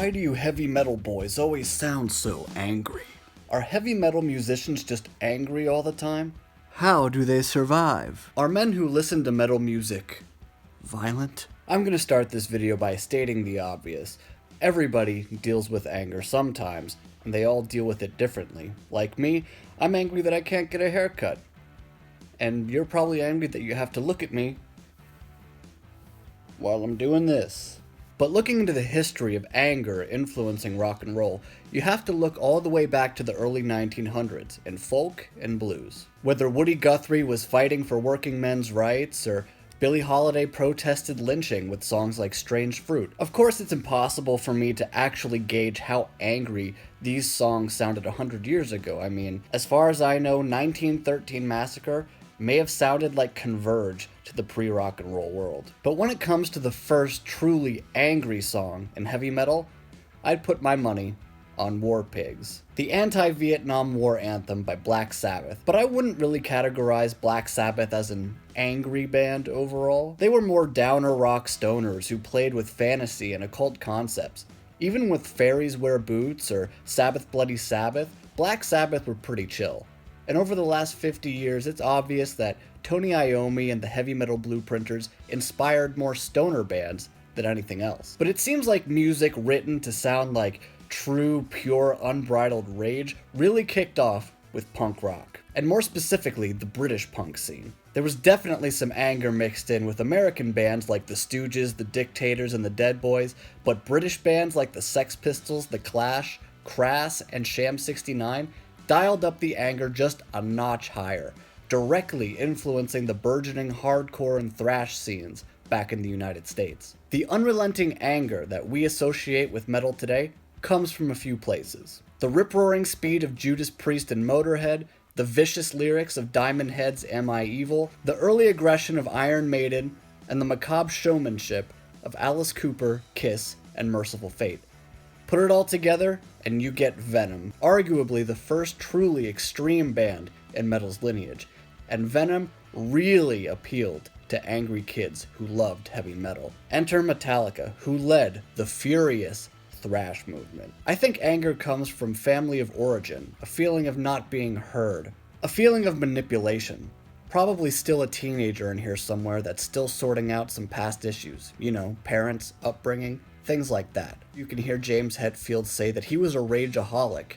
Why do you heavy metal boys always sound so angry? Are heavy metal musicians just angry all the time? How do they survive? Are men who listen to metal music violent? I'm gonna start this video by stating the obvious. Everybody deals with anger sometimes, and they all deal with it differently. Like me, I'm angry that I can't get a haircut. And you're probably angry that you have to look at me while I'm doing this. But looking into the history of anger influencing rock and roll, you have to look all the way back to the early 1900s in folk and blues. Whether Woody Guthrie was fighting for working men's rights, or Billie Holiday protested lynching with songs like Strange Fruit. Of course, it's impossible for me to actually gauge how angry these songs sounded 100 years ago. I mean, as far as I know, 1913 Massacre may have sounded like Converge to the pre-rock and roll world. But when it comes to the first truly angry song in heavy metal, I'd put my money on War Pigs, the anti-Vietnam War anthem by Black Sabbath. But I wouldn't really categorize Black Sabbath as an angry band overall. They were more downer rock stoners who played with fantasy and occult concepts. Even with Fairies Wear Boots or Sabbath Bloody Sabbath, Black Sabbath were pretty chill. And over the last 50 years, it's obvious that Tony Iommi and the heavy metal blueprinters inspired more stoner bands than anything else. But it seems like music written to sound like true, pure, unbridled rage really kicked off with punk rock. And more specifically, the British punk scene. There was definitely some anger mixed in with American bands like the Stooges, the Dictators, and the Dead Boys, but British bands like the Sex Pistols, the Clash, Crass, and Sham 69 dialed up the anger just a notch higher, directly influencing the burgeoning hardcore and thrash scenes back in the United States. The unrelenting anger that we associate with metal today comes from a few places. The rip-roaring speed of Judas Priest and Motorhead, the vicious lyrics of Diamond Head's Am I Evil, the early aggression of Iron Maiden, and the macabre showmanship of Alice Cooper, Kiss, and Merciful Fate. Put it all together, and you get Venom, arguably the first truly extreme band in metal's lineage. And Venom really appealed to angry kids who loved heavy metal. Enter Metallica, who led the furious thrash movement. I think anger comes from family of origin, a feeling of not being heard, a feeling of manipulation. Probably still a teenager in here somewhere that's still sorting out some past issues. You know, parents, upbringing, things like that. You can hear James Hetfield say that he was a rageaholic.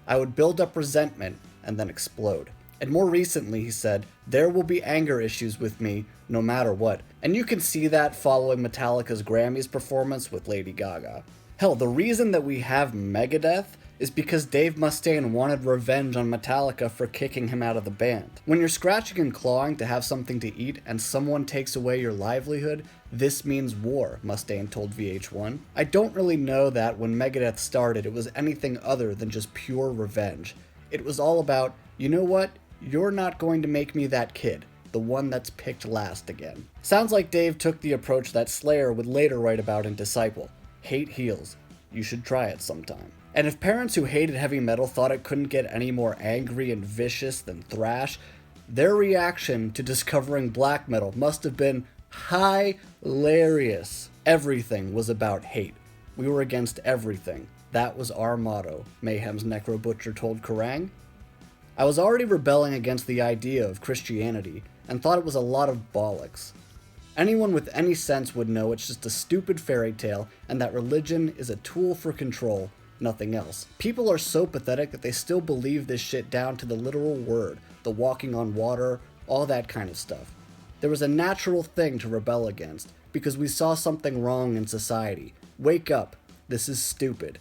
I would build up resentment and then explode. And more recently he said, there will be anger issues with me no matter what. And you can see that following Metallica's Grammys performance with Lady Gaga. Hell, the reason that we have Megadeth is because Dave Mustaine wanted revenge on Metallica for kicking him out of the band. When you're scratching and clawing to have something to eat and someone takes away your livelihood, this means war, Mustaine told VH1. I don't really know that when Megadeth started it was anything other than just pure revenge. It was all about, you know what, you're not going to make me that kid, the one that's picked last again. Sounds like Dave took the approach that Slayer would later write about in Disciple. Hate heals. You should try it sometime. And if parents who hated heavy metal thought it couldn't get any more angry and vicious than thrash, their reaction to discovering black metal must have been hilarious. Everything was about hate. We were against everything. That was our motto, Mayhem's Necro Butcher told Kerrang. I was already rebelling against the idea of Christianity and thought it was a lot of bollocks. Anyone with any sense would know it's just a stupid fairy tale and that religion is a tool for control, nothing else. People are so pathetic that they still believe this shit down to the literal word, the walking on water, all that kind of stuff. There was a natural thing to rebel against because we saw something wrong in society. Wake up, this is stupid.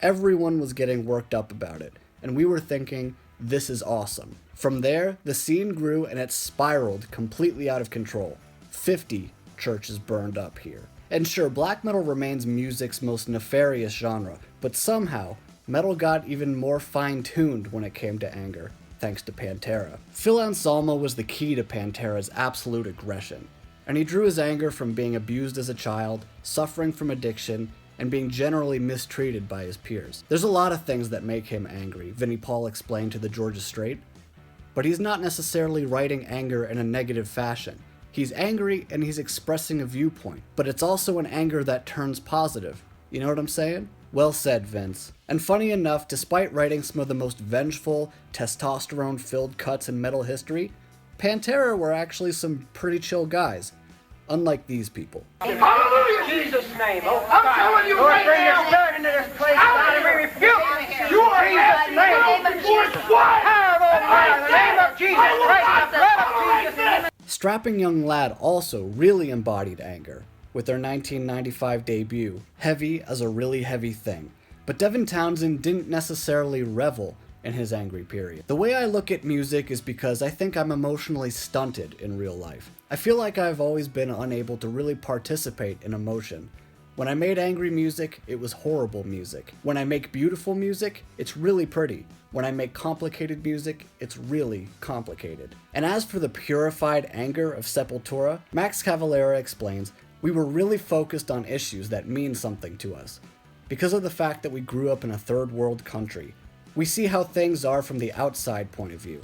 Everyone was getting worked up about it, and we were thinking, this is awesome. From there, the scene grew and it spiraled completely out of control. 50 churches burned up here. And sure, black metal remains music's most nefarious genre, but somehow, metal got even more fine-tuned when it came to anger, thanks to Pantera. Phil Anselmo was the key to Pantera's absolute aggression, and he drew his anger from being abused as a child, suffering from addiction, and being generally mistreated by his peers. There's a lot of things that make him angry, Vinnie Paul explained to the Georgia Straight, but he's not necessarily writing anger in a negative fashion. He's angry and he's expressing a viewpoint, but it's also an anger that turns positive, You know what I'm saying? Well said, Vince. And funny enough, despite writing some of the most vengeful, testosterone-filled cuts in metal history, Pantera were actually some pretty chill guys, unlike these people. Hallelujah! Jesus' name. Oh, I'm telling you right now. Spirit into this place. God, we rebuke you are Jesus' name. Before power of the name of Jesus Christ, the blood of Jesus. Strapping Young Lad also really embodied anger with their 1995 debut, Heavy as a Really Heavy Thing. But Devin Townsend didn't necessarily revel in his angry period. The way I look at music is because I think I'm emotionally stunted in real life. I feel like I've always been unable to really participate in emotion. When I made angry music, it was horrible music. When I make beautiful music, it's really pretty. When I make complicated music, it's really complicated. And as for the purified anger of Sepultura, Max Cavalera explains, we were really focused on issues that mean something to us. Because of the fact that we grew up in a third world country, we see how things are from the outside point of view.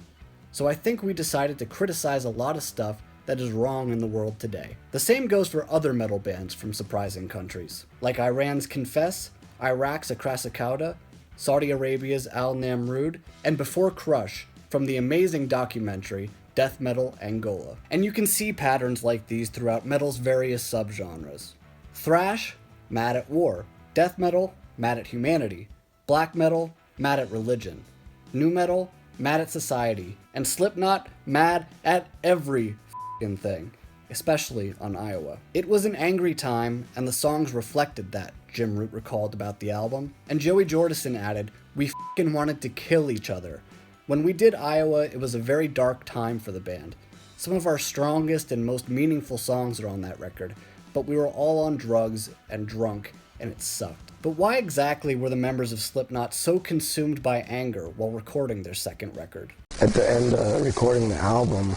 So I think we decided to criticize a lot of stuff that is wrong in the world today. The same goes for other metal bands from surprising countries, like Iran's Confess, Iraq's Akrasakauda, Saudi Arabia's Al Namrud, and before Crush from the amazing documentary Death Metal Angola. And you can see patterns like these throughout metal's various subgenres. Thrash, mad at war. Death metal, mad at humanity. Black metal, mad at religion. Nu metal, mad at society. And Slipknot, mad at every thing, especially on Iowa. It was an angry time, and the songs reflected that, Jim Root recalled about the album. And Joey Jordison added, we wanted to kill each other. When we did Iowa, it was a very dark time for the band. Some of our strongest and most meaningful songs are on that record, but we were all on drugs and drunk, and it sucked. But why exactly were the members of Slipknot so consumed by anger while recording their second record? At the end of recording the album,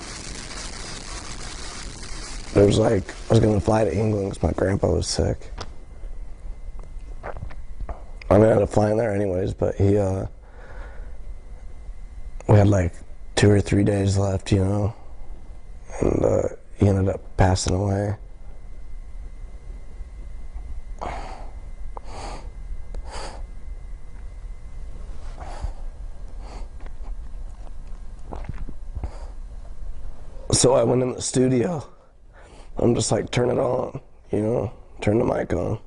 it was like, I was going to fly to England because my grandpa was sick. I mean, I had to fly in there anyways, but we had like 2 or 3 days left, you know, and he ended up passing away. So I went in the studio. I'm just like, turn it on, you know, turn the mic on.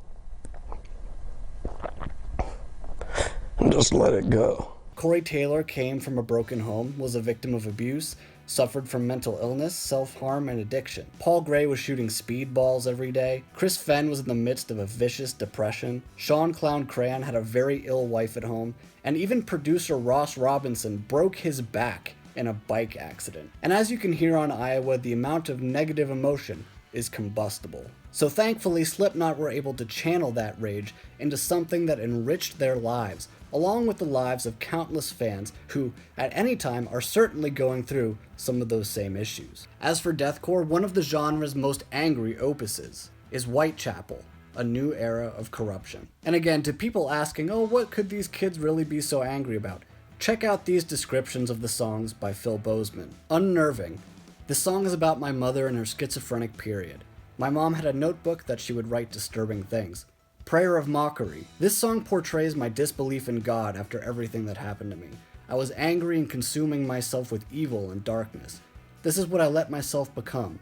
And just let it go. Corey Taylor came from a broken home, was a victim of abuse, suffered from mental illness, self-harm, and addiction. Paul Gray was shooting speedballs every day. Chris Fenn was in the midst of a vicious depression. Sean Clown Crayon had a very ill wife at home. And even producer Ross Robinson broke his back in a bike accident. And as you can hear on Iowa, the amount of negative emotion is combustible. So thankfully, Slipknot were able to channel that rage into something that enriched their lives, along with the lives of countless fans who, at any time, are certainly going through some of those same issues. As for deathcore, one of the genre's most angry opuses is Whitechapel, a new era of corruption. And again, to people asking, oh, what could these kids really be so angry about? Check out these descriptions of the songs by Phil Bozeman. Unnerving. This song is about my mother and her schizophrenic period. My mom had a notebook that she would write disturbing things. Prayer of mockery. This song portrays my disbelief in God after everything that happened to me. I was angry and consuming myself with evil and darkness. This is what I let myself become,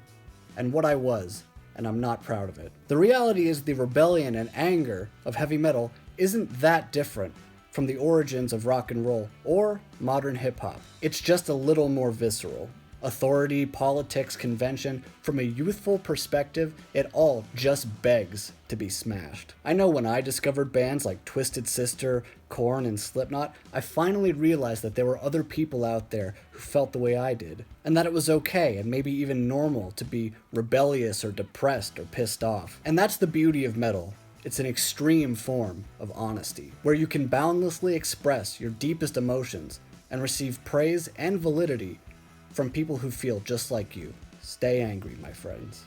and what I was, and I'm not proud of it. The reality is the rebellion and anger of heavy metal isn't that different from the origins of rock and roll or modern hip-hop. It's just a little more visceral. Authority, politics, convention, from a youthful perspective, it all just begs to be smashed. I know when I discovered bands like Twisted Sister, Korn, and Slipknot, I finally realized that there were other people out there who felt the way I did, and that it was okay and maybe even normal to be rebellious or depressed or pissed off. And that's the beauty of metal. It's an extreme form of honesty, where you can boundlessly express your deepest emotions and receive praise and validity from people who feel just like you. Stay angry, my friends.